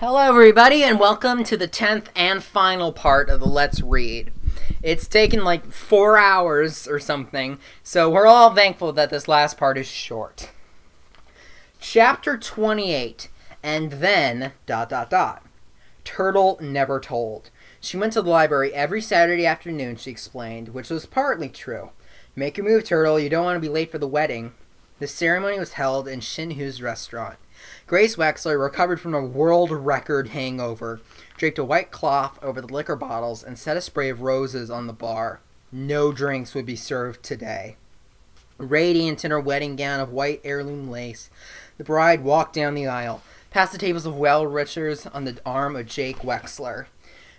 Hello everybody and welcome to the 10th and final part of the Let's Read. It's taken like 4 hours or something, so we're all thankful that this last part is short. Chapter 28, and then ... Turtle never told. She went to the library every Saturday afternoon, she explained, which was partly true. Make your move, Turtle, you don't want to be late for the wedding. The ceremony was held in Shin-Hoo's restaurant. Grace Wexler recovered from a world record hangover, draped a white cloth over the liquor bottles, and set a spray of roses on the bar. No drinks would be served today. Radiant in her wedding gown of white heirloom lace, the bride walked down the aisle, past the tables of well-wishers on the arm of Jake Wexler.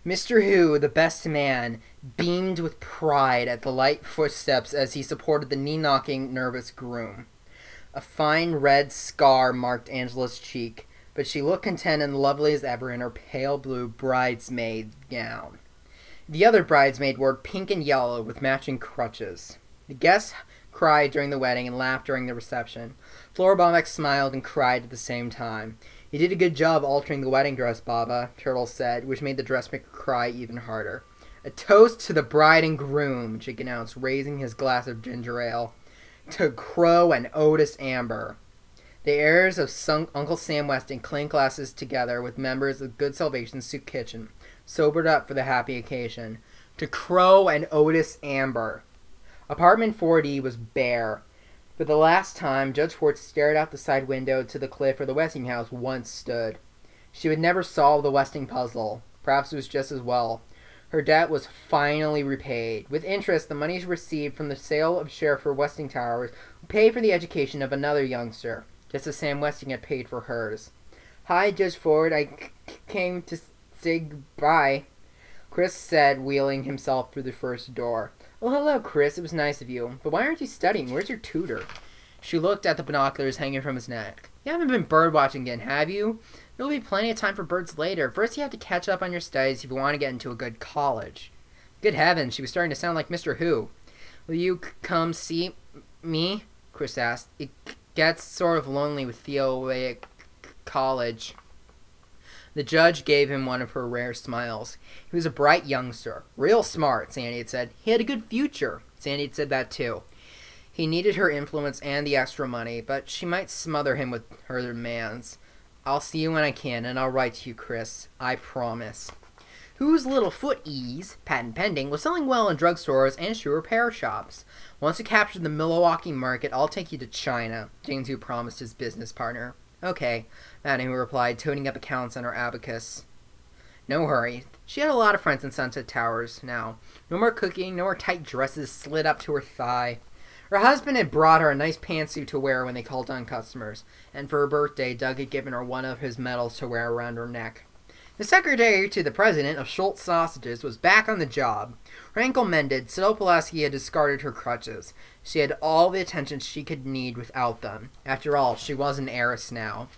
Mr. Hu, the best man, beamed with pride at the light footsteps as he supported the knee-knocking, nervous groom. A fine red scar marked Angela's cheek, but she looked content and lovely as ever in her pale blue bridesmaid gown. The other bridesmaid wore pink and yellow with matching crutches. The guests cried during the wedding and laughed during the reception. Flora Bobek smiled and cried at the same time. "You did a good job altering the wedding dress, Baba," Turtle said, which made the dressmaker cry even harder. "A toast to the bride and groom," Jake announced, raising his glass of ginger ale. "To Crow and Otis Amber." The heirs of Uncle Sam Weston clinked glasses together with members of Good Salvation Soup Kitchen, sobered up for the happy occasion. To Crow and Otis Amber. Apartment 4D was bare. For the last time, Judge Ford stared out the side window to the cliff where the Westinghouse once stood. She would never solve the Westing puzzle. Perhaps it was just as well. Her debt was finally repaid. With interest, the money she received from the sale of share for Westing Towers would pay for the education of another youngster, just as Sam Westing had paid for hers. "Hi, Judge Ford. I came to say goodbye," Chris said, wheeling himself through the first door. "Oh, hello, Chris. It was nice of you. But why aren't you studying? Where's your tutor?" She looked at the binoculars hanging from his neck. "You haven't been bird watching again, have you? There'll be plenty of time for birds later. First you have to catch up on your studies if you want to get into a good college." Good heavens, she was starting to sound like Mr. Hu. "Will you come see me?" Chris asked. "It gets sort of lonely with Theo away at college." The judge gave him one of her rare smiles. He was a bright youngster. Real smart, Sandy had said. He had a good future. Sandy had said that too. He needed her influence and the extra money, but she might smother him with her demands. "I'll see you when I can, and I'll write to you, Chris. I promise." Whose little foot ease, patent pending, was selling well in drugstores and shoe repair shops. "Once you capture the Milwaukee market, I'll take you to China," James Hu promised his business partner. "Okay," Madame Hu replied, toting up accounts on her abacus. No hurry. She had a lot of friends in Sunset Towers now. No more cooking, no more tight dresses slid up to her thigh. Her husband had brought her a nice pantsuit to wear when they called on customers, and for her birthday, Doug had given her one of his medals to wear around her neck. The secretary to the president of Schultz Sausages was back on the job. Her ankle mended, Siddle Pulaski had discarded her crutches. She had all the attention she could need without them. After all, she was an heiress now.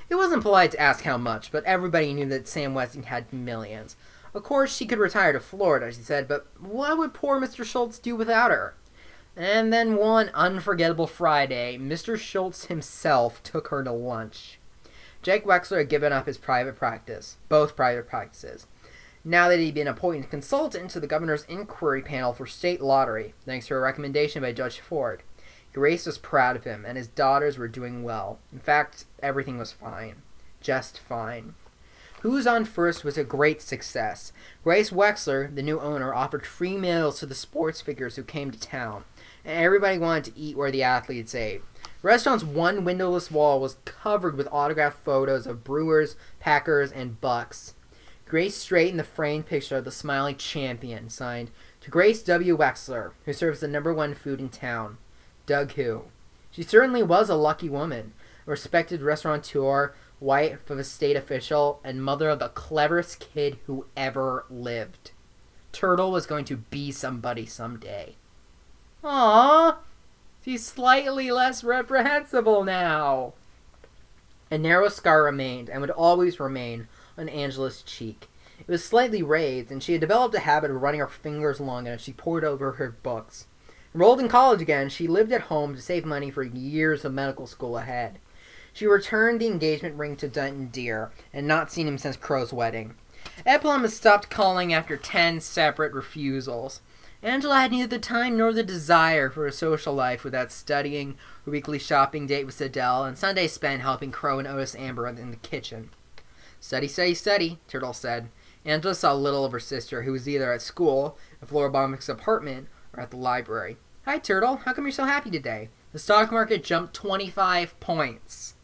It wasn't polite to ask how much, but everybody knew that Sam Westing had millions. Of course, she could retire to Florida, she said, but what would poor Mr. Schultz do without her? And then one unforgettable Friday, Mr. Schultz himself took her to lunch. Jake Wexler had given up his private practice, both private practices. Now that he'd been appointed consultant to the governor's inquiry panel for state lottery, thanks to a recommendation by Judge Ford. Grace was proud of him, and his daughters were doing well. In fact, everything was fine. Just fine. Who's on First was a great success. Grace Wexler, the new owner, offered free meals to the sports figures who came to town, and everybody wanted to eat where the athletes ate. The restaurant's one windowless wall was covered with autographed photos of Brewers, Packers, and Bucks. Grace straightened the framed picture of the smiling champion, signed, "To Grace W. Wexler, who serves the #1 food in town, Doug Hu." She certainly was a lucky woman, a respected restaurateur, wife of a state official, and mother of the cleverest kid who ever lived. Turtle was going to be somebody someday. Aww! She's slightly less reprehensible now. A narrow scar remained, and would always remain, on Angela's cheek. It was slightly raised, and she had developed a habit of running her fingers along it as she pored over her books. Enrolled in college again, she lived at home to save money for years of medical school ahead. She returned the engagement ring to Denton Deer and not seen him since Crow's wedding. Ed Plum had stopped calling after 10 separate refusals. Angela had neither the time nor the desire for a social life without studying, her weekly shopping date with Adele, and Sundays spent helping Crow and Otis Amber in the kitchen. Study, study, study, Turtle said. Angela saw little of her sister, who was either at school, at Flora Bombeck's apartment, or at the library. Hi, Turtle. How come you're so happy today? The stock market jumped 25 points.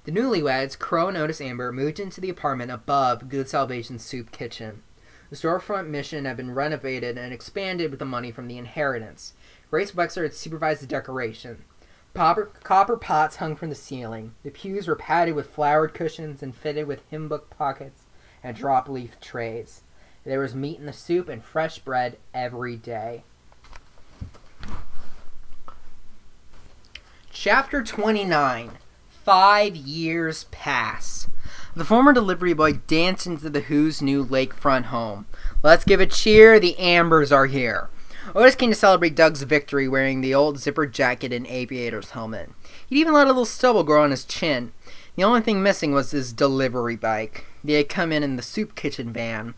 The newlyweds, Crow and Otis Amber, moved into the apartment above Good Salvation Soup Kitchen. The storefront mission had been renovated and expanded with the money from the inheritance. Grace Wexler had supervised the decoration. Copper pots hung from the ceiling. The pews were padded with flowered cushions and fitted with hymn book pockets and drop-leaf trays. There was meat in the soup and fresh bread every day. Chapter 29. 5 years pass. The former delivery boy danced into the Who's new lakefront home. Let's give a cheer, the Ambers are here. Otis came to celebrate Doug's victory wearing the old zippered jacket and aviator's helmet. He'd even let a little stubble grow on his chin. The only thing missing was his delivery bike. They had come in the soup kitchen van.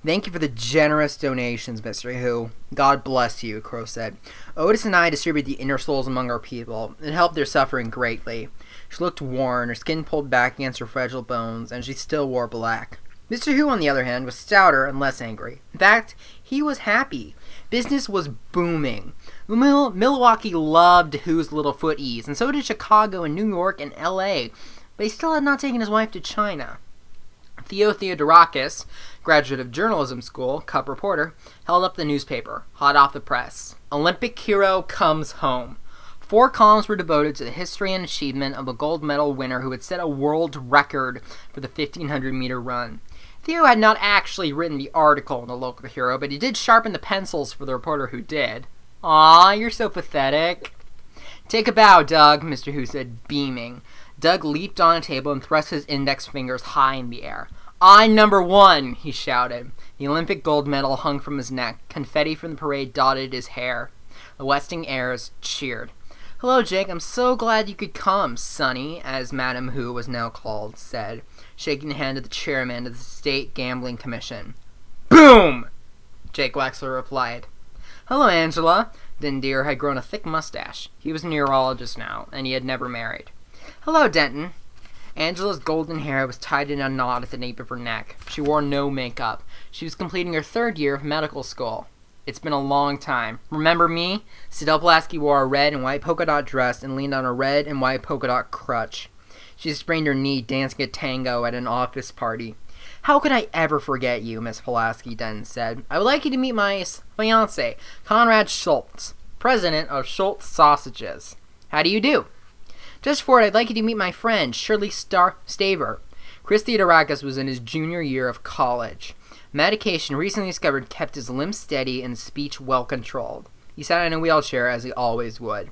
Thank you for the generous donations, Mr. Who. God bless you, Crow said. Otis and I distributed the inner souls among our people. It helped their suffering greatly. She looked worn, her skin pulled back against her fragile bones, and she still wore black. Mr. Who, on the other hand, was stouter and less angry. In fact, he was happy. Business was booming. Milwaukee loved Who's little foot ease, and so did Chicago and New York and L.A., but he still had not taken his wife to China. Theo Theodorakis, graduate of journalism school, cub reporter, held up the newspaper, hot off the press. Olympic hero comes home. 4 columns were devoted to the history and achievement of a gold medal winner who had set a world record for the 1,500-meter run. Theo had not actually written the article in the local hero, but he did sharpen the pencils for the reporter who did. Aw, you're so pathetic. Take a bow, Doug, Mr. Who said, beaming. Doug leaped on a table and thrust his index fingers high in the air. I'm number 1, he shouted. The Olympic gold medal hung from his neck. Confetti from the parade dotted his hair. The Westing heirs cheered. Hello, Jake. I'm so glad you could come, Sonny, as Madam Who was now called, said, shaking the hand of the chairman of the State Gambling Commission. Boom! Jake Wexler replied. Hello, Angela. Denton Deer had grown a thick mustache. He was a neurologist now, and he had never married. Hello, Denton. Angela's golden hair was tied in a knot at the nape of her neck. She wore no makeup. She was completing her 3rd year of medical school. It's been a long time. Remember me? Sidel Pulaski wore a red and white polka dot dress and leaned on a red and white polka dot crutch. She sprained her knee dancing a tango at an office party. How could I ever forget you, Miss Pulaski, Denton said. I would like you to meet my fiancé, Conrad Schultz, president of Schultz Sausages. How do you do? Just for it, I'd like you to meet my friend, Shirley Staver. Chris Theodorakis was in his junior year of college. Medication recently discovered kept his limbs steady and speech well controlled. He sat in a wheelchair as he always would.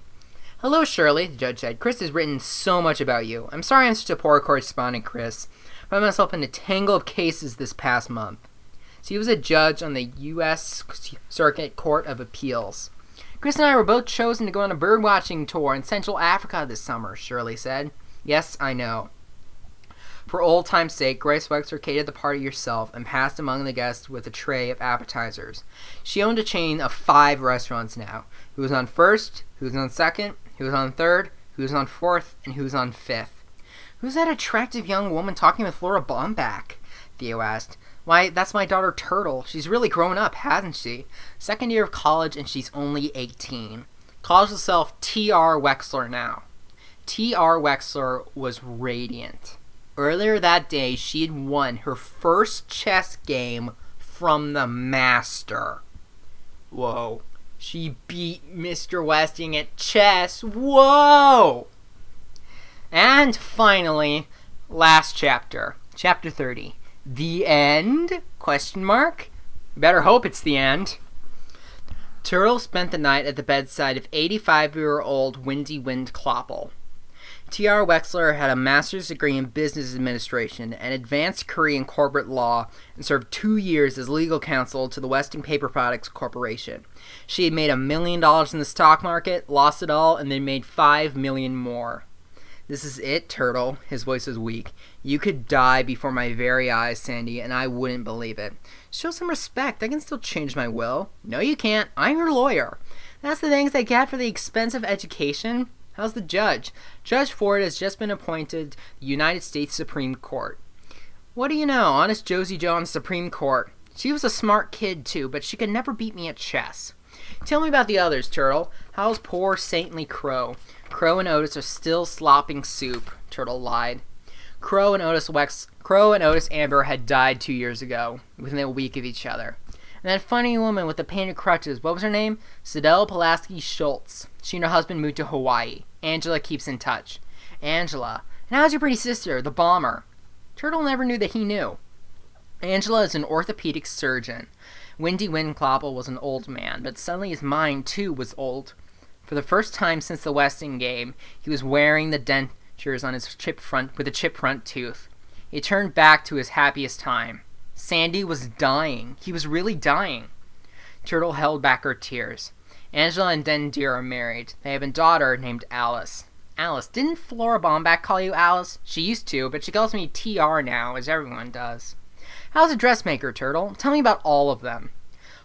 Hello, Shirley, the judge said. Chris has written so much about you. I'm sorry I'm such a poor correspondent, Chris. I found myself in a tangle of cases this past month. So he was a judge on the U.S. Circuit Court of Appeals. Chris and I were both chosen to go on a bird-watching tour in Central Africa this summer, Shirley said. Yes, I know. For old time's sake, Grace Wexler catered the party herself and passed among the guests with a tray of appetizers. She owned a chain of 5 restaurants now. Who was on first, who was on second, who was on third, who was on fourth, and who was on 5th. Who's that attractive young woman talking with Flora Bombeck? Theo asked. Why, that's my daughter Turtle. She's really grown up, hasn't she? 2nd year of college and she's only 18. Calls herself T.R. Wexler now. T.R. Wexler was radiant. Earlier that day, she had won her first chess game from the master. Whoa. She beat Mr. Westing at chess. Whoa! And finally, last chapter. Chapter 30. The end? Question mark? Better hope it's the end. Turtle spent the night at the bedside of 85-year-old Windy Wind Kloppel. T.R. Wexler had a master's degree in business administration, an advanced career in corporate law, and served 2 years as legal counsel to the Westing Paper Products Corporation. She had made $1 million in the stock market, lost it all, and then made $5 million more. This is it, Turtle. His voice was weak. You could die before my very eyes, Sandy, and I wouldn't believe it. Show some respect. I can still change my will. No, you can't. I'm your lawyer. That's the things I get for the expensive education. How's the judge? Judge Ford has just been appointed to the United States Supreme Court. What do you know? Honest Josie Joe on the Supreme Court. She was a smart kid, too, but she could never beat me at chess. Tell me about the others, Turtle. How's poor saintly Crow? Crow and Otis are still slopping soup, Turtle lied. Crow and Otis Amber had died 2 years ago, within a week of each other. And that funny woman with the painted crutches, what was her name? Sidel Pulaski Schultz. She and her husband moved to Hawaii. Angela keeps in touch. Angela. And how's your pretty sister, the bomber? Turtle never knew that he knew. Angela is an orthopedic surgeon. Windy Windclopple was an old man, but suddenly his mind, too, was old. For the first time since the Weston game, he was wearing the dentures on his with a chipped front tooth. He turned back to his happiest time. Sandy was dying. He was really dying. Turtle held back her tears. Angela and Den Deer are married. They have a daughter named Alice. Alice, didn't Flora Bomback call you Alice? She used to, but she calls me TR now, as everyone does. How's a dressmaker, Turtle? Tell me about all of them.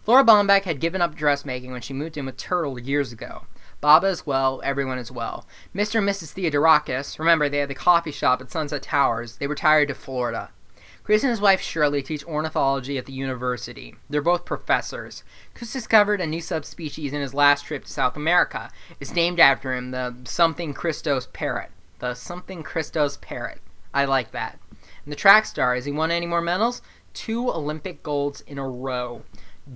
Flora Bomback had given up dressmaking when she moved in with Turtle years ago. Baba is well, everyone is well. Mr. and Mrs. Theodorakis, remember they had the coffee shop at Sunset Towers, they retired to Florida. Chris and his wife Shirley teach ornithology at the university. They're both professors. Chris discovered a new subspecies in his last trip to South America. It's named after him, the something Christos parrot. The something Christos parrot. I like that. And the track star, has he won any more medals? 2 Olympic golds in a row.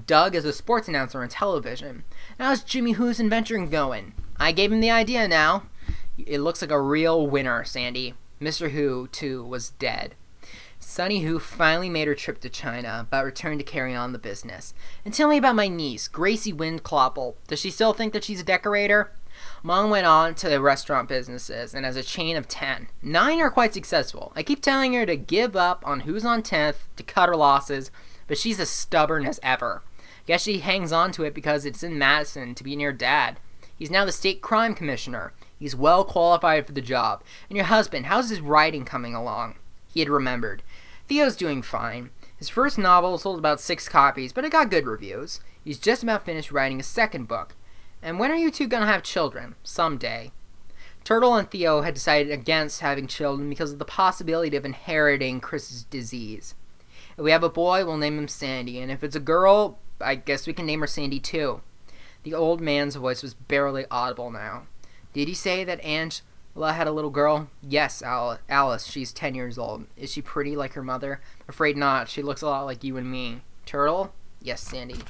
Doug is a sports announcer on television. How's Jimmy Who's invention going? I gave him the idea now. It looks like a real winner, Sandy. Mr. Who, too, was dead. Sunny Who finally made her trip to China, but returned to carry on the business. And tell me about my niece, Gracie Windclopple. Does she still think that she's a decorator? Mom went on to the restaurant businesses and has a chain of 10. 9 are quite successful. I keep telling her to give up on Who's on 10th, to cut her losses, but she's as stubborn as ever. Guess she hangs on to it because it's in Madison to be near Dad. He's now the state crime commissioner. He's well qualified for the job. And your husband, how's his writing coming along? He had remembered. Theo's doing fine. His first novel sold about 6 copies, but it got good reviews. He's just about finished writing a second book. And when are you two gonna have children? Someday. Turtle and Theo had decided against having children because of the possibility of inheriting Chris's disease. If we have a boy, we'll name him Sandy, and if it's a girl, I guess we can name her Sandy too. The old man's voice was barely audible now. Did he say that Angela had a little girl? Yes, Alice. She's 10 years old. Is she pretty like her mother? Afraid not. She looks a lot like you and me. Turtle? Yes, Sandy.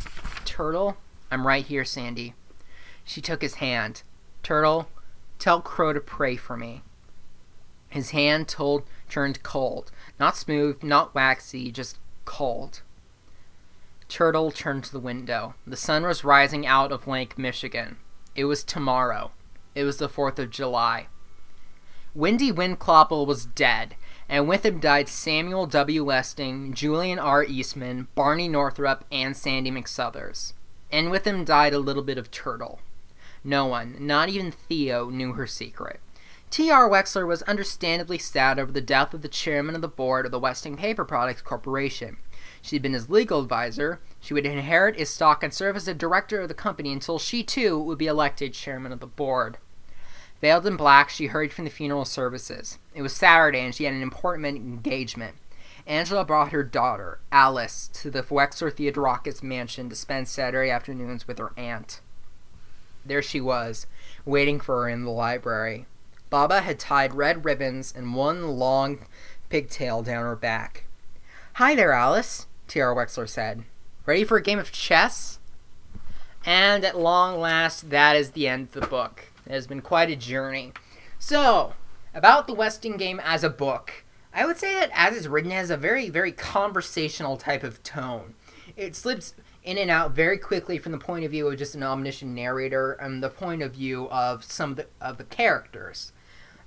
Turtle? I'm right here, Sandy. She took his hand. Turtle, tell Crow to pray for me. His hand turned cold. Not smooth, not waxy, just cold. Turtle turned to the window. The sun was rising out of Lake Michigan. It was tomorrow. It was the 4th of July. Windy Windclopple was dead, and with him died Samuel W. Westing, Julian R. Eastman, Barney Northrup, and Sandy McSuthers. And with him died a little bit of Turtle. No one, not even Theo, knew her secret. T.R. Wexler was understandably sad over the death of the chairman of the board of the Westing Paper Products Corporation. She'd been his legal advisor. She would inherit his stock and serve as a director of the company until she, too, would be elected chairman of the board. Veiled in black, she hurried from the funeral services. It was Saturday, and she had an important engagement. Angela brought her daughter, Alice, to the Wexler Theodorakis mansion to spend Saturday afternoons with her aunt. There she was, waiting for her in the library. Baba had tied red ribbons and one long pigtail down her back. Hi there, Alice, T.R. Wexler said. Ready for a game of chess? And at long last, that is the end of the book. It has been quite a journey. So, about the Westing game as a book, I would say that as it's written, it has a very, very conversational type of tone. It slips in and out very quickly from the point of view of just an omniscient narrator and the point of view of some of the characters.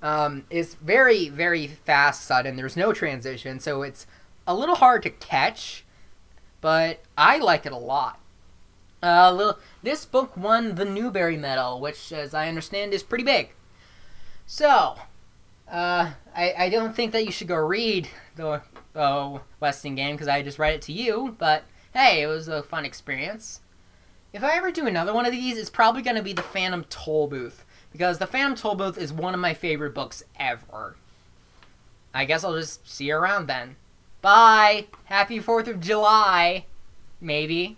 It's very, very fast, sudden. There's no transition, so it's a little hard to catch, but I like it a lot. This book won the Newbery Medal, which, as I understand, is pretty big. So, I don't think that you should go read the Weston game because I just read it to you, but hey, it was a fun experience. If I ever do another one of these, it's probably going to be The Phantom Tollbooth, because The Phantom Tollbooth is one of my favorite books ever. I guess I'll just see you around then. Bye! Happy 4th of July! Maybe.